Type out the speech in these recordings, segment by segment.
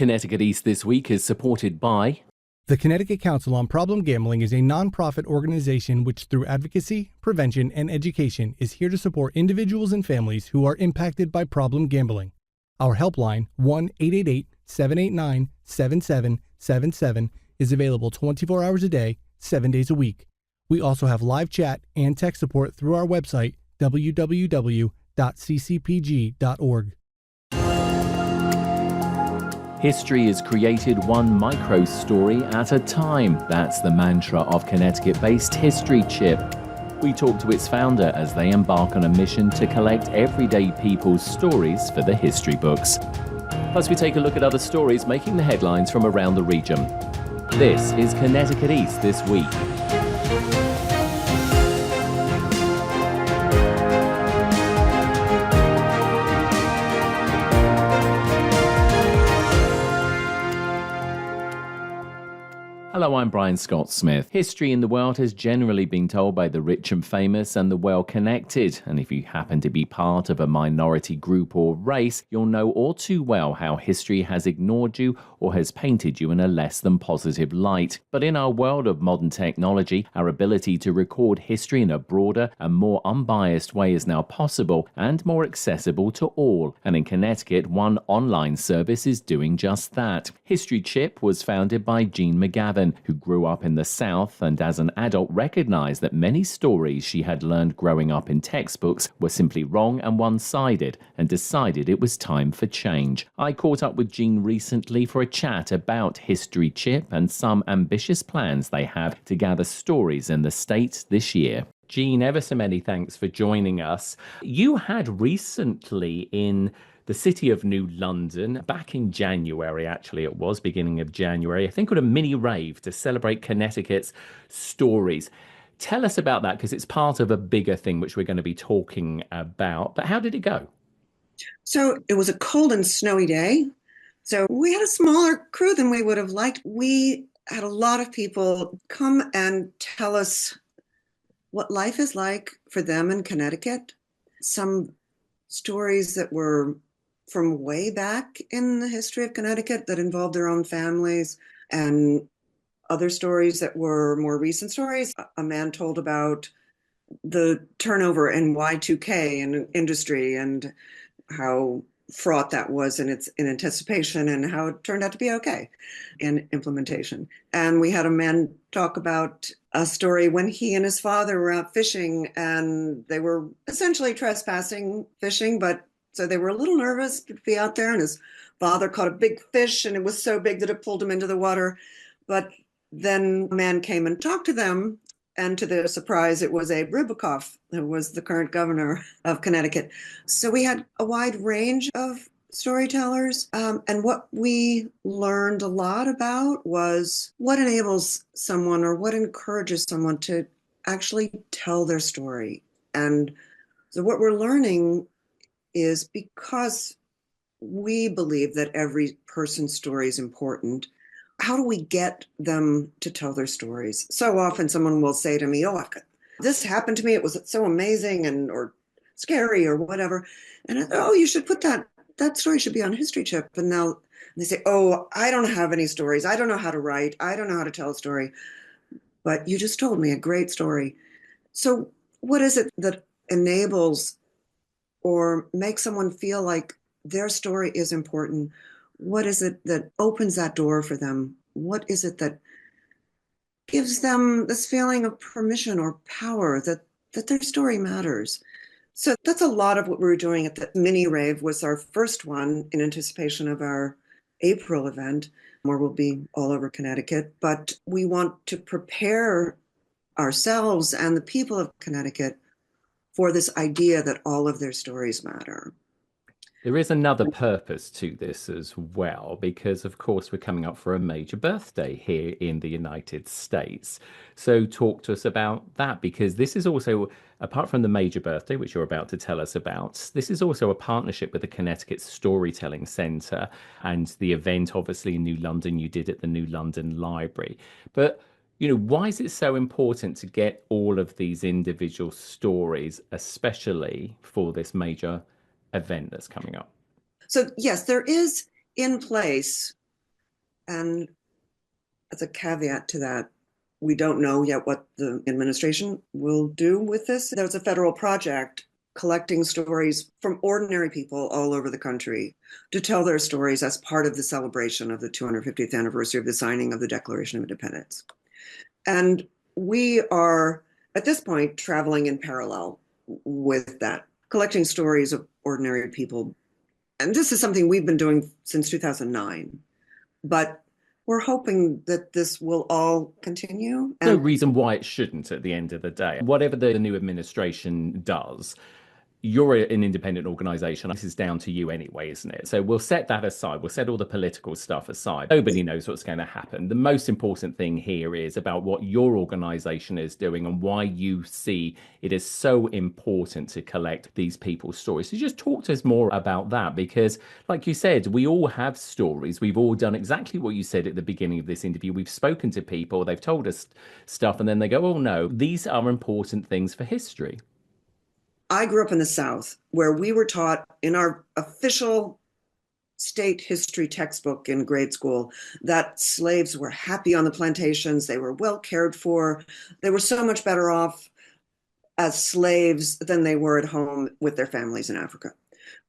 Connecticut East This Week is supported by the Connecticut Council on Problem Gambling is a nonprofit organization which, through advocacy, prevention, and education, is here to support individuals and families who are impacted by problem gambling. Our helpline, 1-888-789-7777, is available 24 hours a day, 7 days a week. We also have live chat and tech support through our website, www.ccpg.org. History is created one micro story at a time. That's the mantra of Connecticut-based History Chip. We talk to its founder as they embark on a mission to collect everyday people's stories for the history books. Plus, we take a look at other stories making the headlines from around the region. This is Connecticut East This Week. Hello, I'm Brian Scott Smith. History in the world has generally been told by the rich and famous and the well-connected. And if you happen to be part of a minority group or race, you'll know all too well how history has ignored you or has painted you in a less than positive light. But in our world of modern technology, our ability to record history in a broader and more unbiased way is now possible and more accessible to all. And in Connecticut, one online service is doing just that. History Chip was founded by Jean McGavin, who grew up in the South and as an adult recognized that many stories she had learned growing up in textbooks were simply wrong and one-sided, and decided it was time for change. I caught up with Jean recently for a chat about History Chip and some ambitious plans they have to gather stories in the state this year. Jean, ever so many thanks for joining us. You had recently in the city of New London, back in January, actually it was, beginning of January, I think at a mini rave to celebrate Connecticut's stories. Tell us about that, because it's part of a bigger thing which we're going to be talking about. But how did it go? So it was a cold and snowy day. So we had a smaller crew than we would have liked. We had a lot of people come and tell us what life is like for them in Connecticut. Some stories that were from way back in the history of Connecticut that involved their own families, and other stories that were more recent stories. A man told about the turnover in Y2K in industry and how fraught that was in anticipation and how it turned out to be okay in implementation. And we had a man talk about a story when he and his father were out fishing and they were essentially trespassing fishing, but so they were a little nervous to be out there, and his father caught a big fish and it was so big that it pulled him into the water. But then a man came and talked to them, and to their surprise, it was Abe Ribicoff, who was the current governor of Connecticut. So we had a wide range of storytellers. And what we learned a lot about was what enables someone or what encourages someone to actually tell their story. And so what we're learning is, because we believe that every person's story is important, how do we get them to tell their stories? So often someone will say to me, oh, this happened to me, it was so amazing or scary or whatever. And oh, you should put that story should be on History Chip. And they say, oh, I don't have any stories. I don't know how to write. I don't know how to tell a story. But you just told me a great story. So what is it that enables or makes someone feel like their story is important? What is it that opens that door for them? What is it that gives them this feeling of permission or power that their story matters? So that's a lot of what we were doing at the mini rave. Was our first one in anticipation of our April event, where we'll be all over Connecticut. But we want to prepare ourselves and the people of Connecticut for this idea that all of their stories matter. There is another purpose to this as well, because of course we're coming up for a major birthday here in the United States. So talk to us about that, because this is also, apart from the major birthday, which you're about to tell us about, this is also a partnership with the Connecticut Storytelling Centre and the event, obviously, in New London, you did at the New London Library. But why is it so important to get all of these individual stories, especially for this major event that's coming up? So yes, there is in place And as a caveat to that, we don't know yet what the administration will do with this. There's a federal project collecting stories from ordinary people all over the country to tell their stories as part of the celebration of the 250th anniversary of the signing of the Declaration of Independence. And we are, at this point, traveling in parallel with that, collecting stories of ordinary people. And this is something we've been doing since 2009. But we're hoping that this will all continue. No And reason why it shouldn't at the end of the day. Whatever the new administration does, you're an independent organization. This is down to you anyway, isn't it? So we'll set that aside. We'll set all the political stuff aside. Nobody knows what's going to happen. The most important thing here is about what your organization is doing and why you see it is so important to collect these people's stories. So just talk to us more about that, because like you said, we all have stories. We've all done exactly what you said at the beginning of this interview. We've spoken to people, they've told us stuff, and then they go, oh no, these are important things for history. I grew up in the South, where we were taught in our official state history textbook in grade school that slaves were happy on the plantations, they were well cared for, they were so much better off as slaves than they were at home with their families in Africa.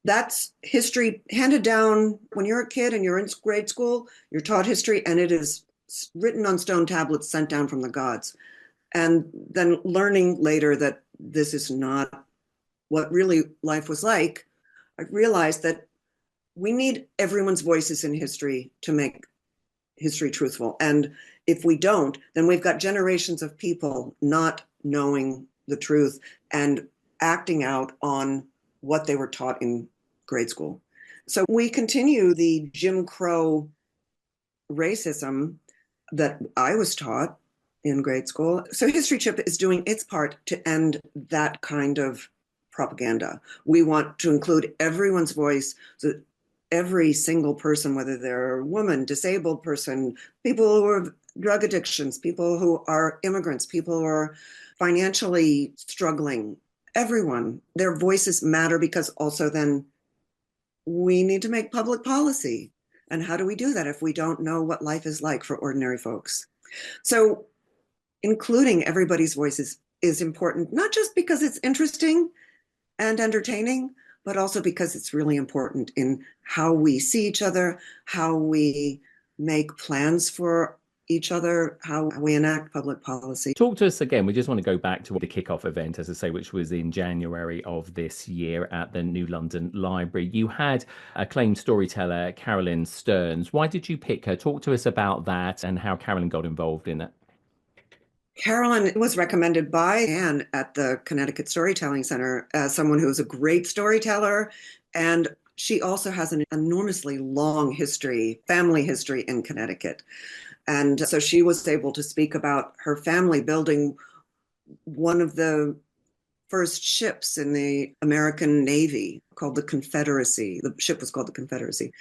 That's history handed down when you're a kid and you're in grade school, you're taught history, and it is written on stone tablets sent down from the gods. And then learning later that this is not what really life was like, I realized that we need everyone's voices in history to make history truthful. And if we don't, then we've got generations of people not knowing the truth and acting out on what they were taught in grade school. So we continue the Jim Crow racism that I was taught in grade school. So History Chip is doing its part to end that kind of propaganda. We want to include everyone's voice so that every single person, whether they're a woman, disabled person, people who have drug addictions, people who are immigrants, people who are financially struggling, everyone, their voices matter, because also then we need to make public policy. And how do we do that if we don't know what life is like for ordinary folks? So including everybody's voices is important, not just because it's interesting and entertaining, but also because it's really important in how we see each other, how we make plans for each other, how we enact public policy. Talk to us again. We just want to go back to the kickoff event, as I say, which was in January of this year at the New London Library. You had acclaimed storyteller Carolyn Stearns. Why did you pick her? Talk to us about that and how Carolyn got involved in it. Carolyn was recommended by Anne at the Connecticut Storytelling Center as someone who is a great storyteller. And she also has an enormously long history, family history in Connecticut. And so she was able to speak about her family building one of the first ships in the American Navy called the Confederacy. The ship was called the Confederacy.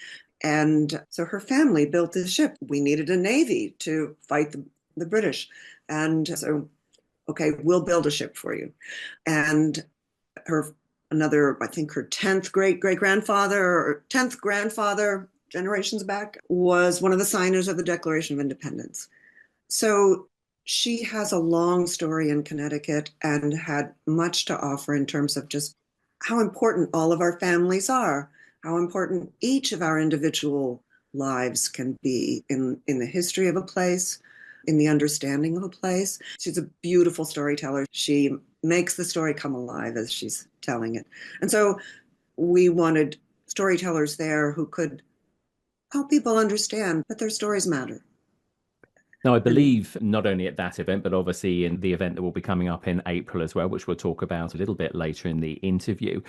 And so her family built this ship. We needed a navy to fight the British. And so, okay, we'll build a ship for you. And I think her 10th great-great-grandfather or 10th grandfather, generations back, was one of the signers of the Declaration of Independence. So she has a long story in Connecticut and had much to offer in terms of just how important all of our families are, how important each of our individual lives can be in the history of a place, in the understanding of a place. She's a beautiful storyteller. She makes the story come alive as she's telling it. And so we wanted storytellers there who could help people understand that their stories matter. Now, I believe not only at that event, but obviously in the event that will be coming up in April as well, which we'll talk about a little bit later in the interview,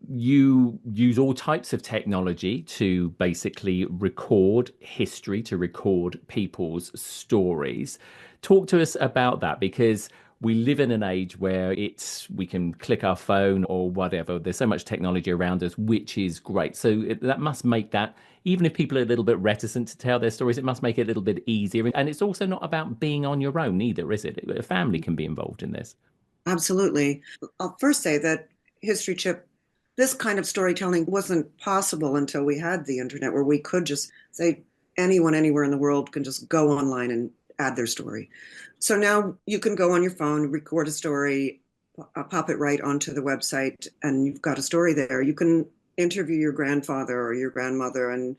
you use all types of technology to basically record history, to record people's stories. Talk to us about that, because we live in an age where we can click our phone or whatever. There's so much technology around us, which is great. So that must make that, even if people are a little bit reticent to tell their stories, it must make it a little bit easier. And it's also not about being on your own either, is it? A family can be involved in this. Absolutely. I'll first say that History Chip, this kind of storytelling wasn't possible until we had the internet, where we could just say, anyone anywhere in the world can just go online and add their story. So now you can go on your phone, record a story, pop it right onto the website, and you've got a story there. You can interview your grandfather or your grandmother, and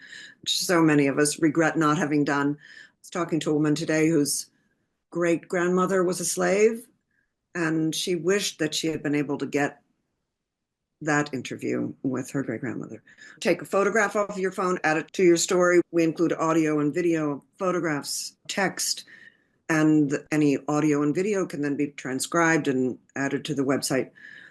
so many of us regret not having done. I was talking to a woman today whose great grandmother was a slave, and she wished that she had been able to get that interview with her great grandmother. Take a photograph off your phone, add it to your story. We include audio and video, photographs, text, and any audio and video can then be transcribed and added to the website.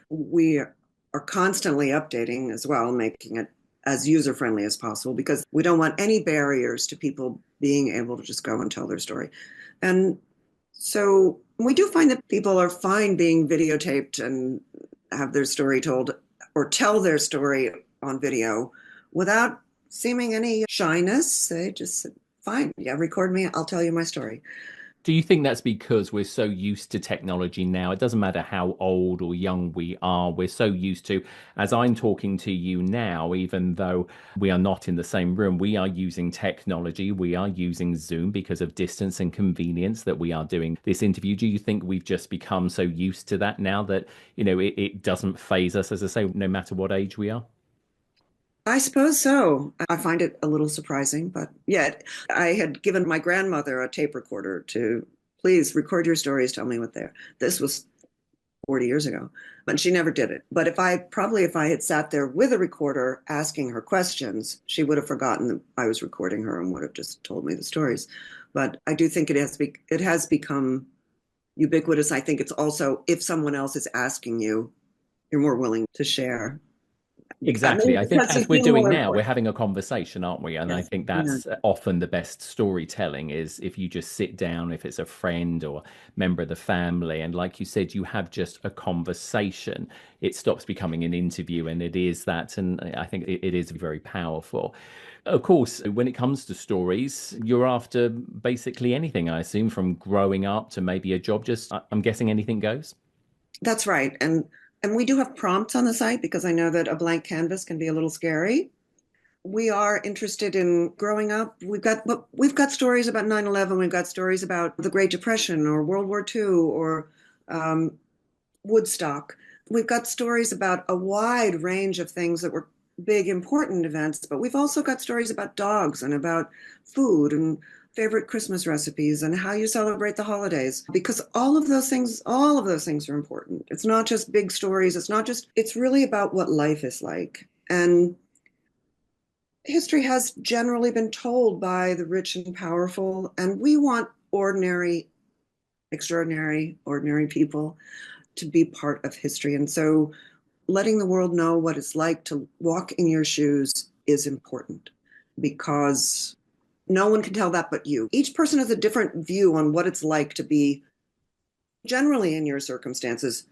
We are constantly updating as well, making it as user friendly as possible because we don't want any barriers to people being able to just go and tell their story. And so we do find that people are fine being videotaped and have their story told or tell their story on video without seeming any shyness. They just said, fine, yeah, record me, I'll tell you my story. Do you think that's because we're so used to technology now? It doesn't matter how old or young we are, we're so used to, as I'm talking to you now, even though we are not in the same room, we are using technology. We are using Zoom because of distance and convenience that we are doing this interview. Do you think we've just become so used to that now that, it doesn't phase us, as I say, no matter what age we are? I suppose so. I find it a little surprising, but yet I had given my grandmother a tape recorder to please record your stories, tell me what they're. This was 40 years ago, but she never did it. But if I had sat there with a recorder asking her questions, she would have forgotten that I was recording her and would have just told me the stories. But I do think it has become ubiquitous. I think it's also if someone else is asking you, you're more willing to share. Exactly. I think Because you as we're feel doing more now, we're important. having a conversation, aren't we? And I Yes. think Yeah. that's often the best storytelling is if you just sit down, if it's a friend or member of the family, and like you said, you have just a conversation, it stops becoming an interview and it is that. And I think it is very powerful. Of course, when it comes to stories, you're after basically anything, I assume, from growing up to maybe a job. Just, I'm guessing anything goes. That's right. And we do have prompts on the site because I know that a blank canvas can be a little scary. We are interested in growing up. We've got stories about 9/11. We've got stories about the Great Depression or World War II or um, Woodstock. We've got stories about a wide range of things that were big, important events, but we've also got stories about dogs and about food and favorite Christmas recipes and how you celebrate the holidays. Because all of those things are important. It's not just big stories. It's really about what life is like. And history has generally been told by the rich and powerful, and we want ordinary, extraordinary, ordinary people to be part of history. And so letting the world know what it's like to walk in your shoes is important because no one can tell that but you. Each person has a different view on what it's like to be generally in your circumstances.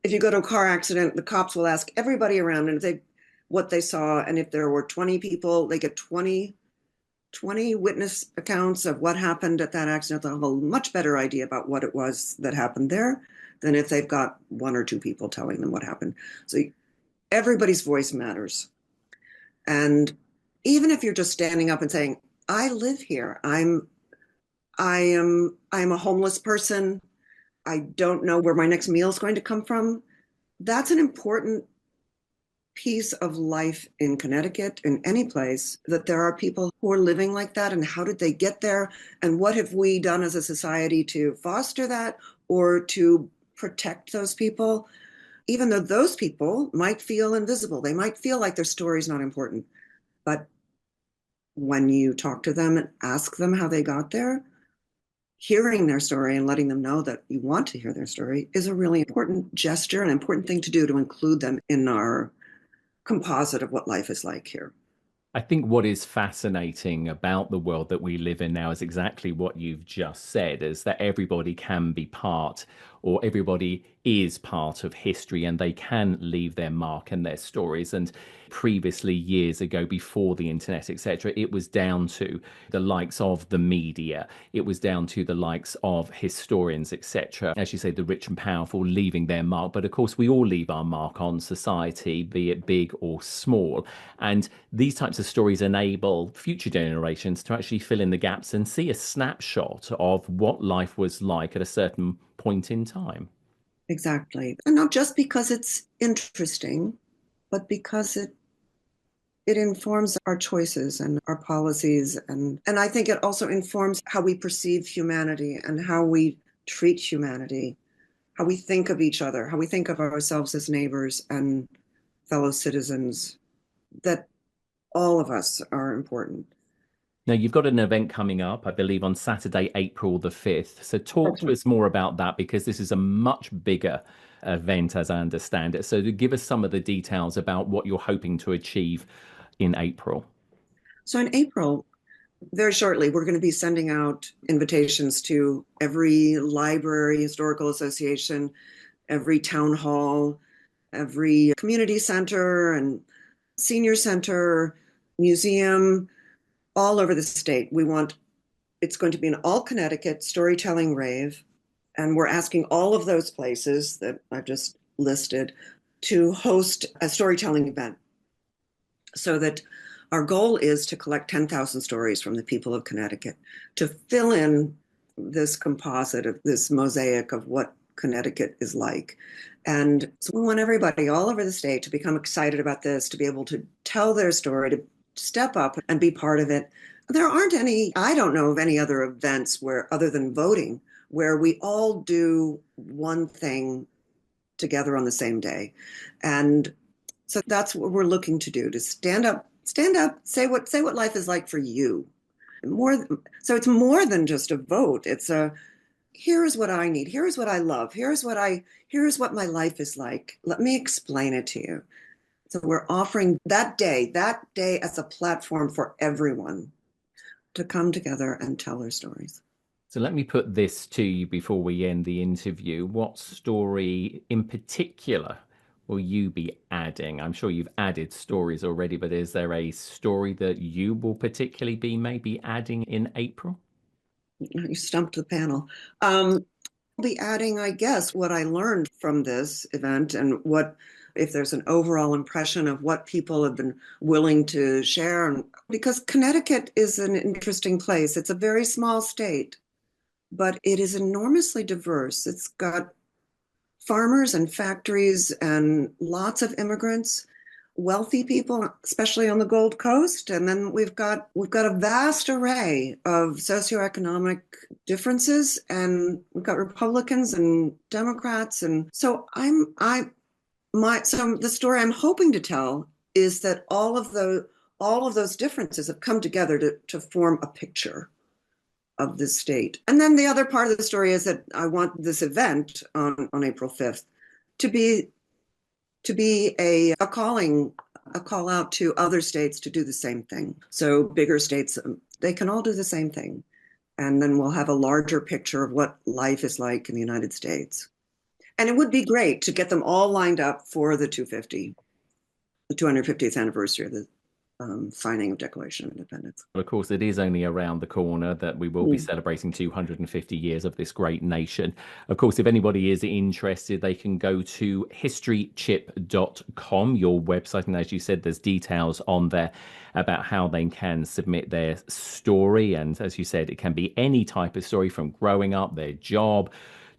If you go to a car accident, the cops will ask everybody around and they what they saw. And if there were 20 people, they get 20 witness accounts of what happened at that accident. They'll have a much better idea about what it was that happened there than if they've got one or two people telling them what happened. So everybody's voice matters. And even if you're just standing up and saying, I live here, I'm a homeless person, I don't know where my next meal is going to come from, that's an important piece of life in Connecticut, in any place, that there are people who are living like that. And how did they get there? And what have we done as a society to foster that or to protect those people? Even though those people might feel invisible, they might feel like their story is not important. But when you talk to them and ask them how they got there, hearing their story and letting them know that you want to hear their story is a really important gesture, an important thing to do to include them in our composite of what life is like here. I think what is fascinating about the world that we live in now is exactly what you've just said, is that everybody can be part or everybody is part of history and they can leave their mark and their stories. And previously, years ago, before the internet, etc., it was down to the likes of the media, it was down to the likes of historians, etc. As you say, the rich and powerful leaving their mark. But of course, we all leave our mark on society, be it big or small. And these types of stories enable future generations to actually fill in the gaps and see a snapshot of what life was like at a certain point in time. Exactly. And not just because it's interesting, but because it informs our choices and our policies. And I think it also informs how we perceive humanity and how we treat humanity, how we think of each other, how we think of ourselves as neighbors and fellow citizens, that all of us are important. Now, you've got an event coming up, I believe, on Saturday, April the 5th. So, talk That's to right. us more about that because this is a much bigger event, as I understand it. So, to give us some of the details about what you're hoping to achieve in April. So in April, very shortly, we're going to be sending out invitations to every library, historical association, every town hall, every community center and senior center, museum, all over the state. It's going to be an all Connecticut storytelling rave. And we're asking all of those places that I've just listed to host a storytelling event so that our goal is to collect 10,000 stories from the people of Connecticut to fill in this composite of this mosaic of what Connecticut is like. And so we want everybody all over the state to become excited about this, to be able to tell their story, to step up and be part of it. There aren't any, I don't know of any other events where, other than voting, where we all do one thing together on the same day. And so that's what we're looking to do, to stand up, say what life is like for you. More so it's more than just a vote. It's a here's what I need, here's what I love, here's what my life is like. Let me explain it to you. So we're offering that day as a platform for everyone to come together and tell their stories. So, let me put this to you before we end the interview. What story in particular will you be adding? I'm sure you've added stories already, but is there a story that you will particularly be maybe adding in April? You stumped the panel. I'll be adding, I guess, what I learned from this event and what, if there's an overall impression of what people have been willing to share. And because Connecticut is an interesting place, it's a very small state, but it is enormously diverse. It's got farmers and factories and lots of immigrants, wealthy people, especially on the Gold Coast. And then we've got a vast array of socioeconomic differences, and we've got Republicans and Democrats. And so so the story I'm hoping to tell is that all of those differences have come together to form a picture of the state. And then the other part of the story is that I want this event on April 5th to be a call out to other states to do the same thing. So bigger states, they can all do the same thing. And then we'll have a larger picture of what life is like in the United States. And it would be great to get them all lined up for the 250th anniversary of the signing of Declaration of Independence. Of course, it is only around the corner that we will be celebrating 250 years of this great nation. Of course, if anybody is interested, they can go to historychip.com, your website. And as you said, there's details on there about how they can submit their story. And as you said, it can be any type of story from growing up, their job.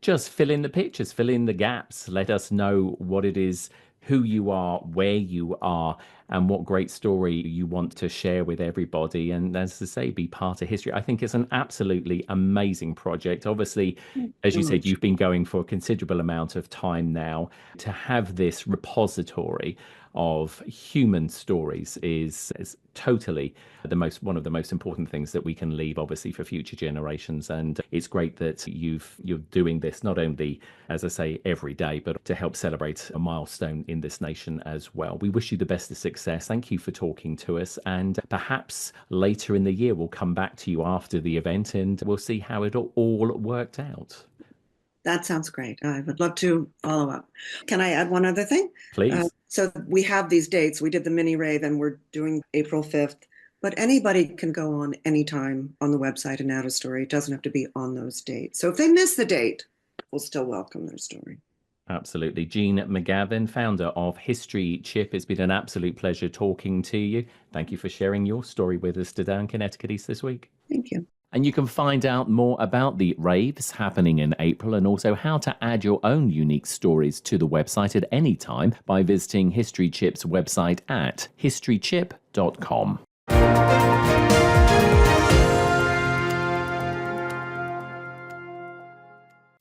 Just fill in the pictures, fill in the gaps. Let us know what it is, who you are, where you are, and what great story you want to share with everybody. And as I say, be part of history. I think it's an absolutely amazing project. Obviously, as you said, you've been going for a considerable amount of time now. To have this repository of human stories is totally one of the most important things that we can leave, obviously, for future generations. And it's great that you're doing this not only, as I say, every day, but to help celebrate a milestone in this nation as well. We wish you the best of success. Thank you for talking to us, and perhaps later in the year we'll come back to you after the event and we'll see how it all worked out. That sounds great. I would love to follow up. Can I add one other thing? Please. So we have these dates. We did the mini rave and we're doing April 5th, but anybody can go on anytime on the website and add a story. It doesn't have to be on those dates. So if they miss the date, we'll still welcome their story. Absolutely. Jean McGavin, founder of History Chip. It's been an absolute pleasure talking to you. Thank you for sharing your story with us today on Connecticut East This Week. Thank you. And you can find out more about the raves happening in April and also how to add your own unique stories to the website at any time by visiting History Chip's website at historychip.com.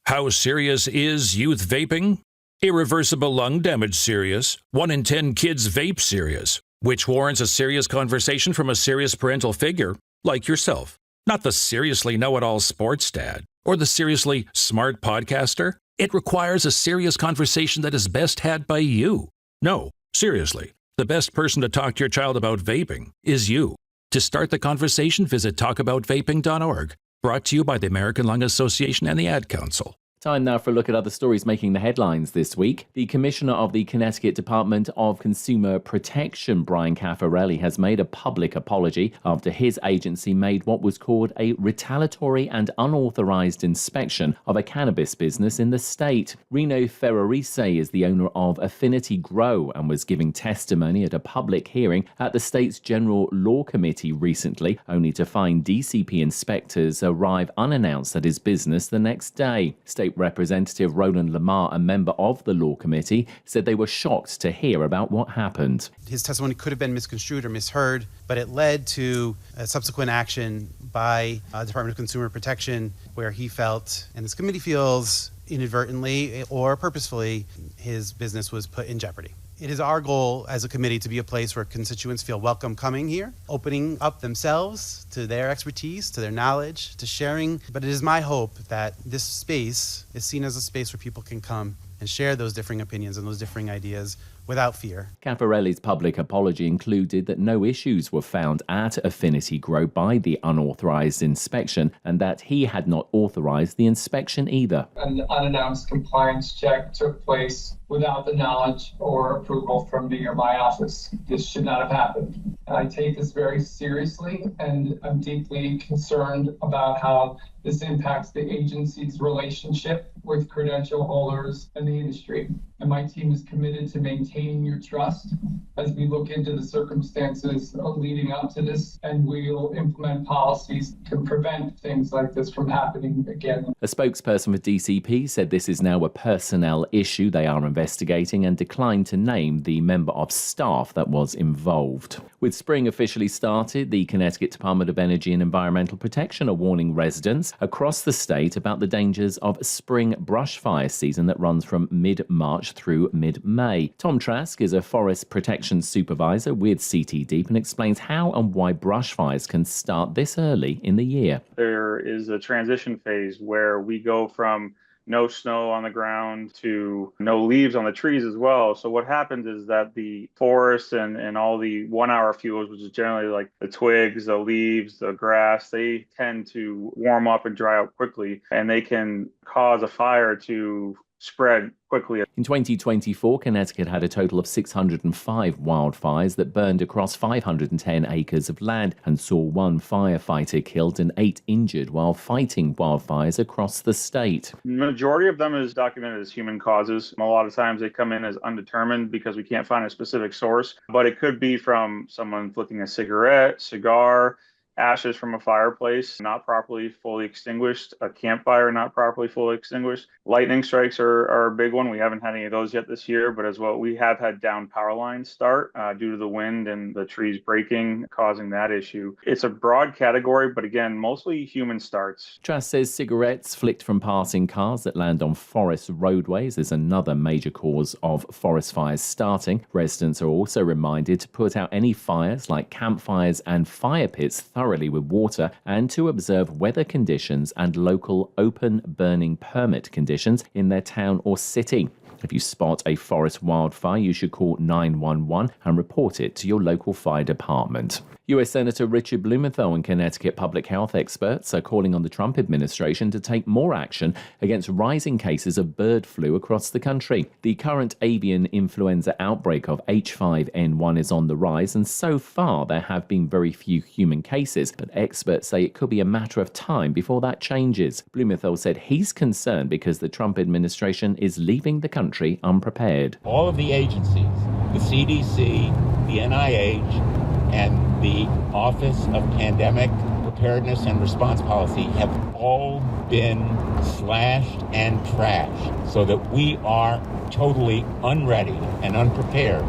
How serious is youth vaping? Irreversible lung damage serious. 1 in 10 kids vape serious, which warrants a serious conversation from a serious parental figure like yourself. Not the seriously know-it-all sports dad or the seriously smart podcaster. It requires a serious conversation that is best had by you. No, seriously, the best person to talk to your child about vaping is you. To start the conversation, visit talkaboutvaping.org. Brought to you by the American Lung Association and the Ad Council. Time now for a look at other stories making the headlines this week. The Commissioner of the Connecticut Department of Consumer Protection, Brian Caffarelli, has made a public apology after his agency made what was called a retaliatory and unauthorized inspection of a cannabis business in the state. Reno Ferrarise is the owner of Affinity Grow and was giving testimony at a public hearing at the state's General Law Committee recently, only to find DCP inspectors arrive unannounced at his business the next day. State Representative Roland Lamar, a member of the Law Committee, said they were shocked to hear about what happened. His testimony could have been misconstrued or misheard, but it led to a subsequent action by the Department of Consumer Protection where he felt, and this committee feels, inadvertently or purposefully, his business was put in jeopardy. It is our goal as a committee to be a place where constituents feel welcome coming here, opening up themselves to their expertise, to their knowledge, to sharing. But it is my hope that this space is seen as a space where people can come and share those differing opinions and those differing ideas without fear. Caffarelli's public apology included that no issues were found at Affinity Grow by the unauthorized inspection and that he had not authorized the inspection either. An unannounced compliance check took place without the knowledge or approval from me or my office. This should not have happened. I take this very seriously, and I'm deeply concerned about how this impacts the agency's relationship with credential holders and the industry. And my team is committed to maintaining your trust as we look into the circumstances leading up to this, and we'll implement policies to prevent things like this from happening again. A spokesperson for DCP said this is now a personnel issue they are investigating and declined to name the member of staff that was involved. With spring officially started, the Connecticut Department of Energy and Environmental Protection are warning residents across the state about the dangers of spring brush fire season that runs from mid-March through mid-May. Tom Trask is a forest protection supervisor with CT Deep and explains how and why brush fires can start this early in the year. There is a transition phase where we go from no snow on the ground to no leaves on the trees as well. So what happens is that the forests and all the 1 hour fuels, which is generally like the twigs, the leaves, the grass, they tend to warm up and dry out quickly, and they can cause a fire to spread quickly. In 2024, Connecticut had a total of 605 wildfires that burned across 510 acres of land and saw 1 firefighter killed and 8 injured while fighting wildfires across the state. The majority of them is documented as human causes. A lot of times they come in as undetermined because we can't find a specific source, but it could be from someone flicking a cigarette, cigar, ashes from a fireplace not properly fully extinguished, a campfire not properly fully extinguished. Lightning strikes are a big one. We haven't had any of those yet this year, but as well, we have had down power lines start due to the wind and the trees breaking, causing that issue. It's a broad category, but again, mostly human starts. Trask says cigarettes flicked from passing cars that land on forest roadways is another major cause of forest fires starting. Residents are also reminded to put out any fires like campfires and fire pits thoroughly with water and to observe weather conditions and local open burning permit conditions in their town or city. If you spot a forest wildfire, you should call 911 and report it to your local fire department. U.S. Senator Richard Blumenthal and Connecticut public health experts are calling on the Trump administration to take more action against rising cases of bird flu across the country. The current avian influenza outbreak of H5N1 is on the rise, and so far there have been very few human cases, but experts say it could be a matter of time before that changes. Blumenthal said he's concerned because the Trump administration is leaving the country unprepared. All of the agencies, the CDC, the NIH, and the Office of Pandemic Preparedness and Response Policy have all been slashed and trashed so that we are totally unready and unprepared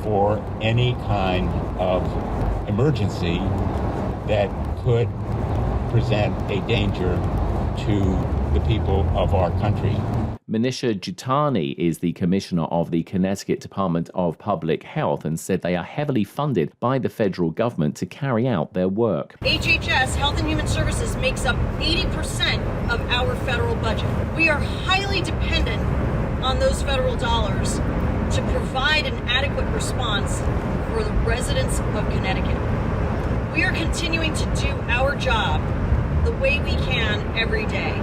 for any kind of emergency that could present a danger to the people of our country. Manisha Jutani is the commissioner of the Connecticut Department of Public Health and said they are heavily funded by the federal government to carry out their work. HHS, Health and Human Services, makes up 80% of our federal budget. We are highly dependent on those federal dollars to provide an adequate response for the residents of Connecticut. We are continuing to do our job the way we can every day.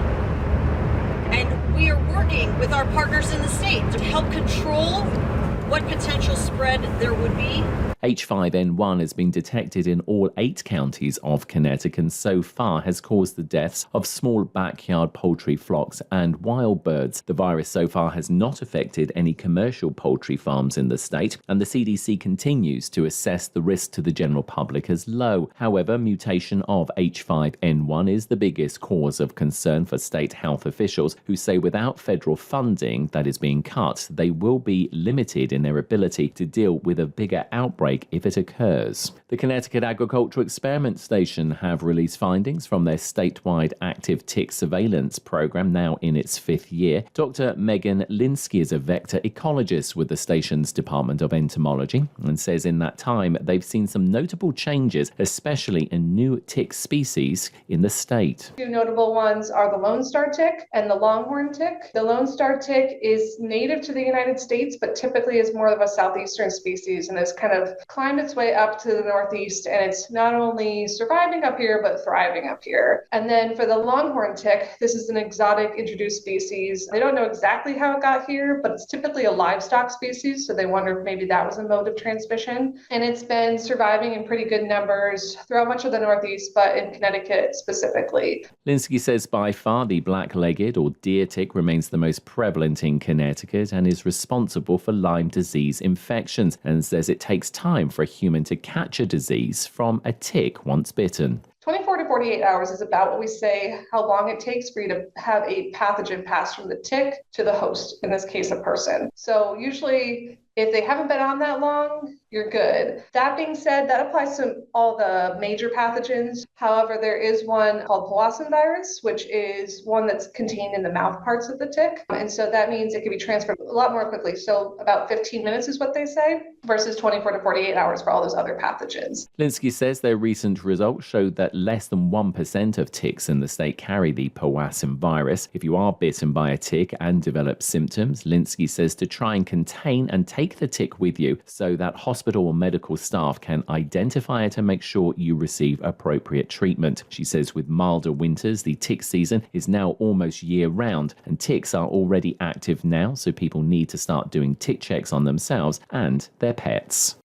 And we are working with our partners in the state to help control what potential spread there would be. H5N1 has been detected in all 8 counties of Connecticut and so far has caused the deaths of small backyard poultry flocks and wild birds. The virus so far has not affected any commercial poultry farms in the state, and the CDC continues to assess the risk to the general public as low. However, mutation of H5N1 is the biggest cause of concern for state health officials, who say without federal funding that is being cut, they will be limited in their ability to deal with a bigger outbreak if it occurs. The Connecticut Agricultural Experiment Station have released findings from their statewide active tick surveillance program, now in its 5th year. Dr. Megan Linsky is a vector ecologist with the station's Department of Entomology and says in that time they've seen some notable changes, especially in new tick species in the state. Two notable ones are the Lone Star tick and the Longhorn tick. The Lone Star tick is native to the United States, but typically is more of a southeastern species and has kind of climbed its way up to the northeast, and it's not only surviving up here but thriving up here. And then for the Longhorn tick, this is an exotic introduced species. They don't know exactly how it got here, but it's typically a livestock species, so they wonder if maybe that was a mode of transmission. And it's been surviving in pretty good numbers throughout much of the northeast, but in Connecticut specifically. Linsky says by far the black-legged or deer tick remains the most prevalent in Connecticut and is responsible for Lyme disease infections, and says it takes time for a human to catch a disease from a tick once bitten. 24 to 48 hours is about what we say how long it takes for you to have a pathogen pass from the tick to the host, in this case a person. So usually if they haven't been on that long, you're good. That being said, that applies to all the major pathogens. However, there is one called Powassan virus, which is one that's contained in the mouth parts of the tick. And so that means it can be transferred a lot more quickly. So about 15 minutes is what they say, versus 24 to 48 hours for all those other pathogens. Linsky says their recent results showed that less than 1% of ticks in the state carry the Powassan virus. If you are bitten by a tick and develop symptoms, Linsky says to try and contain and take the tick with you so that hospital or medical staff can identify it and make sure you receive appropriate treatment. She says with milder winters, the tick season is now almost year-round, and ticks are already active now, so people need to start doing tick checks on themselves and their pets.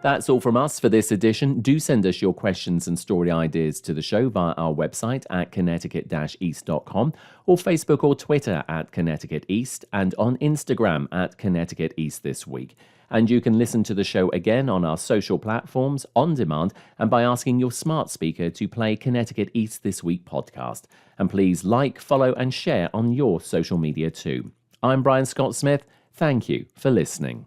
That's all from us for this edition. Do send us your questions and story ideas to the show via our website at connecticut-east.com or Facebook or Twitter at Connecticut East and on Instagram at Connecticut East This Week. And you can listen to the show again on our social platforms, on demand, and by asking your smart speaker to play Connecticut East This Week podcast. And please like, follow, and share on your social media too. I'm Brian Scott Smith. Thank you for listening.